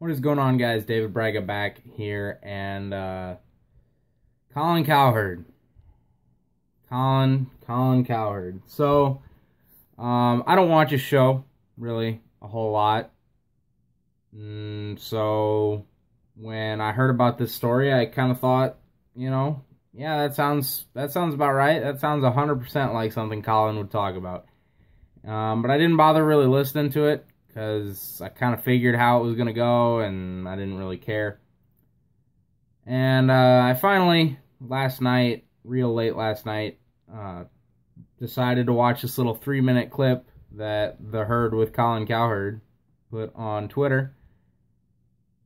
What is going on, guys? David Braga back here, and Colin Cowherd. Colin Cowherd. So, I don't watch his show, really, a whole lot. So, when I heard about this story, I kind of thought, yeah, that sounds about right. That sounds 100% like something Colin would talk about. But I didn't bother really listening to it, because I kind of figured how it was going to go, and I didn't really care. And I finally, real late last night, decided to watch this little 3-minute clip that The Herd with Colin Cowherd put on Twitter.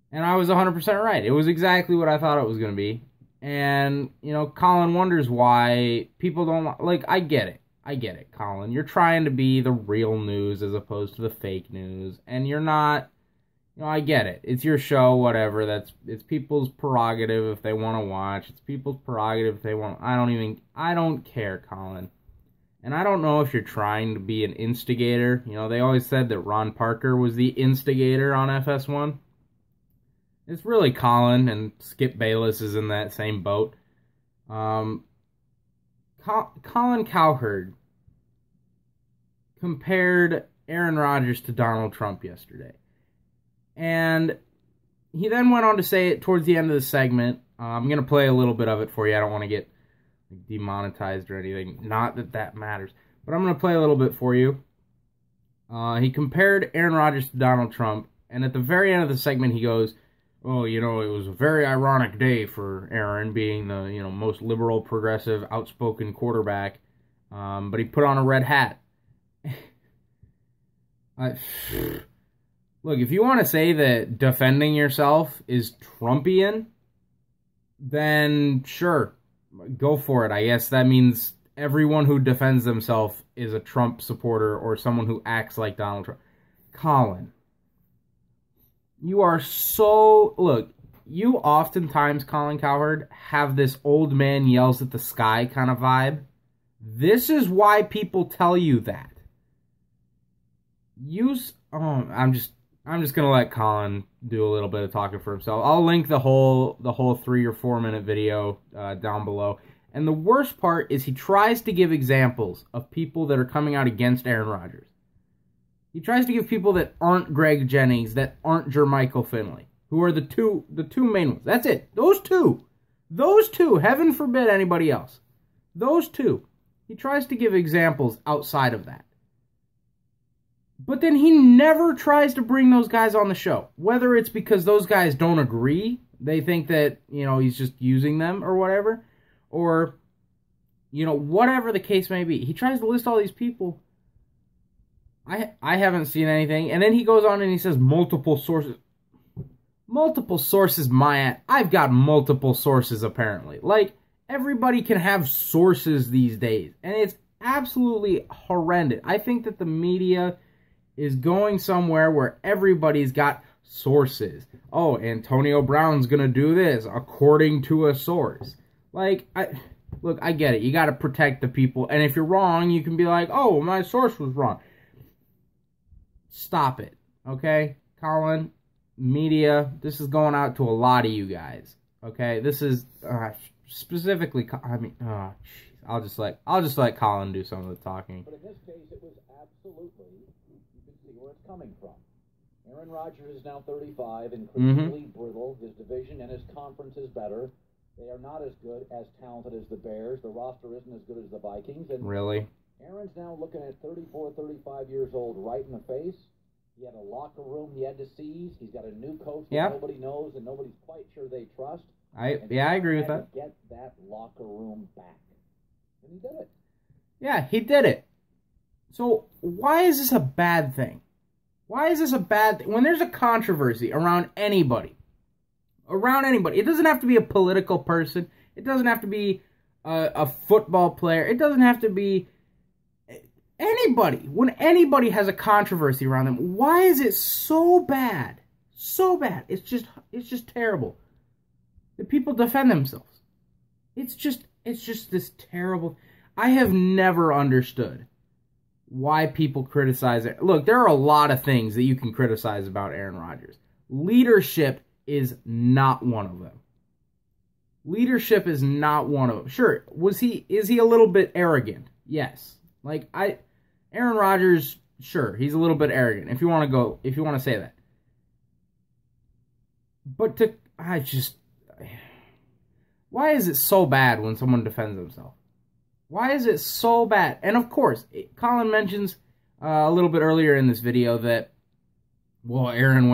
And I was 100% right. It was exactly what I thought it was going to be. And, Colin wonders why people don't like, I get it, Colin. You're trying to be the real news as opposed to the fake news. And you're not, I get it. It's your show, whatever. It's people's prerogative if they want to watch. It's people's prerogative if they want. I don't care, Colin. And I don't know if you're trying to be an instigator. They always said that Ron Parker was the instigator on FS1. It's really Colin, and Skip Bayless is in that same boat. Colin Cowherd compared Aaron Rodgers to Donald Trump yesterday. And he then went on to say it towards the end of the segment. I'm going to play a little bit of it for you. I don't want to get demonetized or anything. Not that that matters. But I'm going to play a little bit for you. He compared Aaron Rodgers to Donald Trump. And at the very end of the segment, he goes, "Oh, it was a very ironic day for Aaron, being the, most liberal, progressive, outspoken quarterback. But he put on a red hat." Look, if you want to say that defending yourself is Trumpian, then sure, go for it. I guess that means everyone who defends themselves is a Trump supporter or someone who acts like Donald Trump. Colin, you are so... Look, you oftentimes, Colin Cowherd, have this old man yells at the sky kind of vibe. This is why people tell you that. I'm just gonna let Colin do a little bit of talking for himself. I'll link the whole 3 or 4 minute video down below. And the worst part is he tries to give examples of people that are coming out against Aaron Rodgers. He tries to give people that aren't Greg Jennings, that aren't Jermichael Finley, who are the two main ones. That's it. Those two. Heaven forbid anybody else. Those two. He tries to give examples outside of that. But then he never tries to bring those guys on the show. Whether it's because those guys don't agree, they think that, he's just using them or whatever. Or, whatever the case may be. He tries to list all these people. I haven't seen anything. And then he goes on and he says multiple sources. Multiple sources, I've got multiple sources, apparently. Like, everybody can have sources these days. And it's absolutely horrendous. I think that the media is going somewhere where everybody's got sources. Oh, Antonio Brown's going to do this according to a source. Like, look, I get it. You got to protect the people. And if you're wrong, you can be like, oh, my source was wrong. Stop it, okay? Colin, media, this is going out to a lot of you guys, okay? This is specifically, I'll just let Colin do some of the talking. But in this case, it was absolutely, you can see where it's coming from. Aaron Rodgers is now 35, increasingly brittle. His division and his conference is better. They are not as good, as talented as the Bears. The roster isn't as good as the Vikings. And really? Aaron's now looking at 34, 35 years old right in the face. He had a locker room he had to seize. He's got a new coach that nobody knows and nobody's quite sure they trust. I agree with that. Get that locker room back. And he did it. Yeah, he did it. So why is this a bad thing? Why is this a bad thing? When there's a controversy around anybody, it doesn't have to be a political person. It doesn't have to be a football player. It doesn't have to be anybody. When anybody has a controversy around them, why is it so bad? So bad. It's just terrible. The people defend themselves. It's just this terrible. I have never understood why people criticize it. Look, there are a lot of things that you can criticize about Aaron Rodgers. Leadership is not one of them. Leadership is not one of them. Sure, is he a little bit arrogant? Yes. Like Aaron Rodgers, sure, he's a little bit arrogant if you want to say that. But why is it so bad when someone defends himself? Why is it so bad? And of course, Colin mentions a little bit earlier in this video that, well, Aaron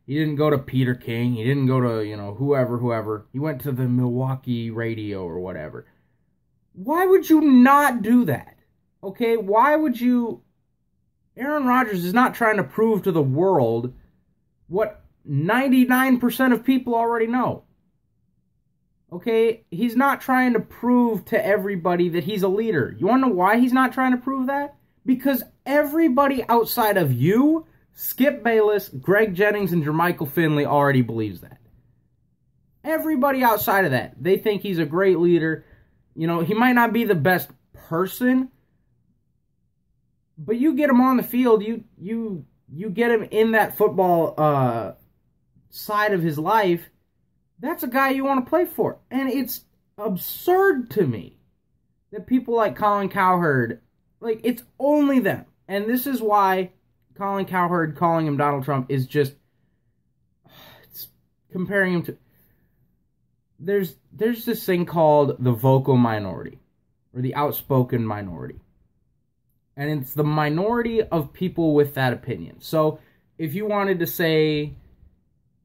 he didn't go to Peter King. He didn't go to, whoever. He went to the Milwaukee radio or whatever. Why would you not do that? Okay, why would you? Aaron Rodgers is not trying to prove to the world what 99% of people already know. Okay, he's not trying to prove to everybody that he's a leader. You want to know why he's not trying to prove that? Because everybody outside of you, Skip Bayless, Greg Jennings, and Jermichael Finley already believes that. Everybody outside of that, they think he's a great leader. He might not be the best person, but you get him on the field, you get him in that football side of his life, that's a guy you want to play for. And it's absurd to me that people like Colin Cowherd, like, it's only them. And this is why Colin Cowherd calling him Donald Trump is just, it's comparing him to, there's this thing called the vocal minority, or the outspoken minority. And it's the minority of people with that opinion. So if you wanted to say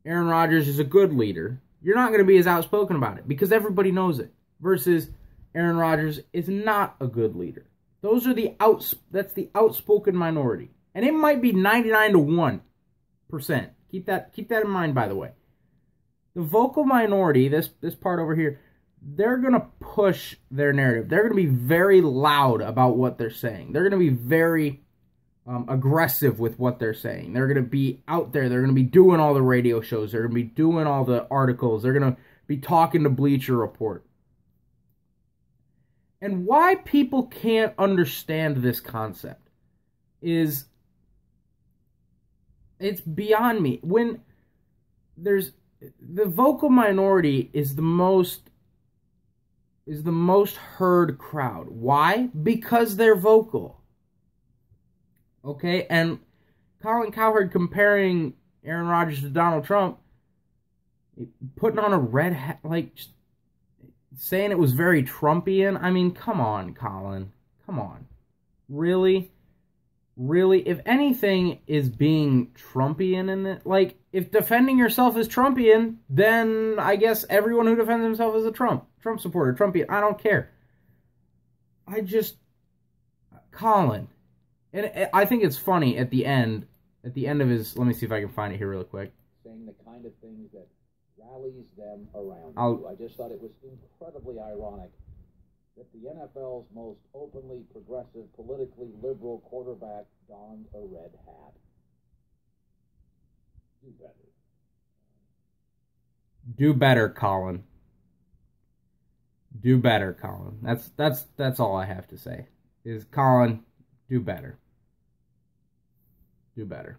Aaron Rodgers is a good leader, you're not going to be as outspoken about it because everybody knows it. Versus Aaron Rodgers is not a good leader. Those are that's the outspoken minority. And it might be 99 to 1%. Keep that in mind, by the way. The vocal minority, this part over here, they're going to push their narrative. They're going to be very loud about what they're saying. They're going to be very aggressive with what they're saying. They're going to be out there. They're going to be doing all the radio shows. They're going to be doing all the articles. They're going to be talking to Bleacher Report. And why people can't understand this concept is, it's beyond me. When the vocal minority is the most heard crowd. Why? Because they're vocal. Okay, and Colin Cowherd comparing Aaron Rodgers to Donald Trump, putting on a red hat, like, saying it was very Trumpian. I mean, come on, Colin. Come on. Really? Really? If anything is being Trumpian in it, like, if defending yourself is Trumpian, then I guess everyone who defends himself is a Trump supporter, Trumpian. I don't care. Colin. And I think it's funny at the end of his, let me see if I can find it here real quick. Saying the kind of things that rallies them around. I just thought it was incredibly ironic that the NFL's most openly progressive, politically liberal quarterback donned a red hat. Do better. Do better, Colin. Do better, Colin. That's all I have to say. Is Colin, do better. Do better.